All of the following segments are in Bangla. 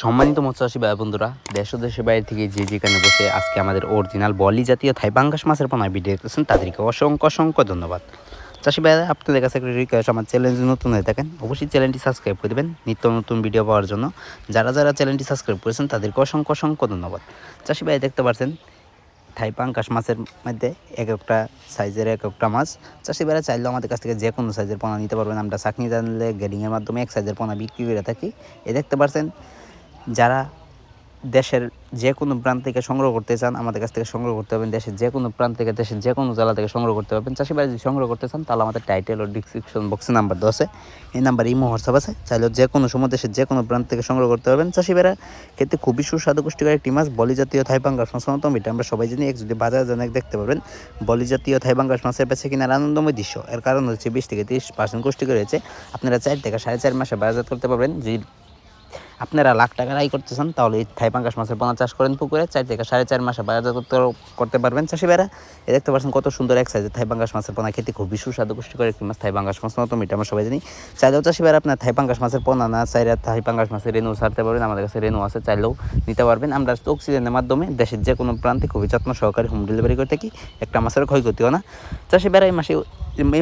সম্মানিত মৎস্যচাষী ভাই বন্ধুরা, দেশ ও দেশের বাইরে থেকে যে যেখানে বসে আজকে আমাদের অরিজিনাল বলি জাতীয় থাই পাঙ্গাস মাছের পোনা ভিডিও দেখতেছেন তাদেরকে অসংখ্য অসংখ্য ধন্যবাদ। চাষি ভাইরা, আপনাদের কাছে একটা রিকোয়েস্ট, আমার চ্যানেলে নতুন হয়ে থাকেন অবশ্যই চ্যানেলটি সাবস্ক্রাইব করে দেবেন নিত্য নতুন ভিডিও পাওয়ার জন্য। যারা যারা চ্যানেলটি সাবস্ক্রাইব করেছেন তাদেরকে অসংখ্য অসংখ্য ধন্যবাদ। চাষি ভাই দেখতে পাচ্ছেন থাই পাঙ্গাস মাছের মধ্যে এক একটা সাইজের এক একটা মাছ। চাষি ভাইরা চাইলেও আমাদের কাছ থেকে যে কোনো সাইজের পোনা নিতে পারবেন। আমরা চাকনি জানলে গেডিংয়ের মাধ্যমে এক সাইজের পোনা বিক্রি করে থাকি। এ দেখতে পাচ্ছেন, যারা দেশের যে কোনো প্রান্ত থেকে সংগ্রহ করতে চান আমাদের কাছ থেকে সংগ্রহ করতে পারবেন। দেশের যে কোনো প্রান্ত থেকে, দেশের যে কোনো জেলা থেকে সংগ্রহ করতে পারবেন। চাষি ভাই যদি সংগ্রহ করতে চান তাহলে আমাদের টাইটেল ও ডিসক্রিপশন বক্সে নাম্বার দেওয়া আছে, এই নাম্বার ইমো হোয়াটসঅ্যাপ আছে, চাইলেও যে কোনো সময় দেশের যে কোনো প্রান্ত থেকে সংগ্রহ করতে পারবেন। চাষি ভাইরা, খেতে খুবই সুস্বাদু পুষ্টিকর একটি মাছ বলি জাতীয় থাই পাঙ্গাস মাছ। এটা আমরা সবাই জানি, এক যদি বাজারে জানে দেখতে পারবেন বলি জাতীয় থাই পাঙ্গাস মাছের বেছে কিনার আনন্দময় দৃশ্য। এর কারণ হচ্ছে 20-30% পুষ্টিকর রয়েছে। আপনারা 4 থেকে 4.5 মাসে বাজারজাত করতে পারবেন। যদি আপনারা লাখ টাকার আয় করতে চান তাহলে এই থাই পাঙ্গাস মাছের পোনা চাষ করেন পুকুরে, 4 থেকে 4.5 মাসে বাজারজাত করতে পারবেন। চাষি ভাইরা, এ দেখতে পাচ্ছেন কত সুন্দর এক সাইজের থাই পাঙ্গাস মাছের পোনা, খেতে খুবই সুস্বাদু পুষ্টিকর একটি মাছ থাই পাঙ্গাস মাছ। এটা আমরা সবাই জানি। চাইলেও চাষি ভাইরা আপনার থাই পাঙ্গাস মাছের পোনা না চাইলে থাই পাঙ্গাস মাছের রেনু ছাড়তে পারবেন। আমাদের কাছে রেনু আছে, চাইলেও নিতে পারবেন। আমরা অক্সিজেনের মাধ্যমে দেশের যে কোনো প্রান্তে খুবই যত্ন সহকারে হোম ডেলিভারি করে থাকি, একটা মাছের ক্ষয়ক্ষতিও না। চাষি ভাইরা, এই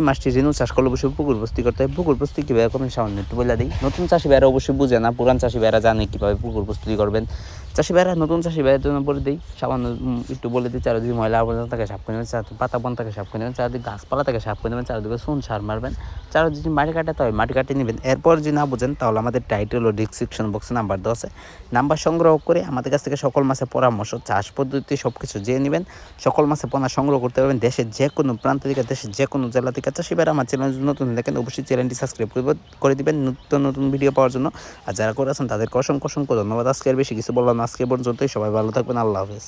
মাছটি রেনু চাষ করলে অবশ্যই পুকুর প্রস্তুতি করতে হয়। পুকুর প্রস্তুতি কীভাবে করবেন সামান্য একটু বলে দিই। নতুন চাষি ভাইরা অবশ্যই বুঝে না, পুরান চাষি ভাইরা জানে কীভাবে পুকুর প্রস্তুতি করবেন। চাষি ভাইরা, নতুন চাষি ভাইয়ের জন্য বলে দিই, সামান্য একটু বলে দিই। চারিদিকে ময়লা আবর্জনা থেকে সাফ করে নেবেন, পাতা বন থেকে সাফ করে নেবেন, চারিদিকে গাছপালা থেকে সাফ করে নেবেন, চারিদিকে চুন সার মারবেন, চারিদিকে মাটি কাটাতে হয় মাটি কাটিয়ে নেবেন। এরপর যদি না বুঝেন তাহলে আমাদের টাইটেল ও ডিসক্রিপশন বক্সে নাম্বার দেওয়া আছে, নাম্বার সংগ্রহ করে আমাদের কাছ থেকে সকল মাছের পরামর্শ, চাষ পদ্ধতি সব কিছু জেনে নেবেন। সকল মাছের পোনা সংগ্রহ করতে পারবেন দেশের যে কোনো প্রান্ত থেকে, দেশের যে কোনো জেলা থেকে। চাষি ভাইরা, আমার চ্যানেল নতুন দেখেন অবশ্যই চ্যানেলটি সাবস্ক্রাইব করে দিবেন নিত্য নতুন ভিডিও পাওয়ার জন্য। আর যারা করে আছেন তাদেরকে অসংখ্য অসংখ্য ধন্যবাদ। আজকে আর বেশি কিছু বললাম না, আজকে পর্যন্তই। সবাই ভালো থাকবেন। আল্লাহ হাফেজ।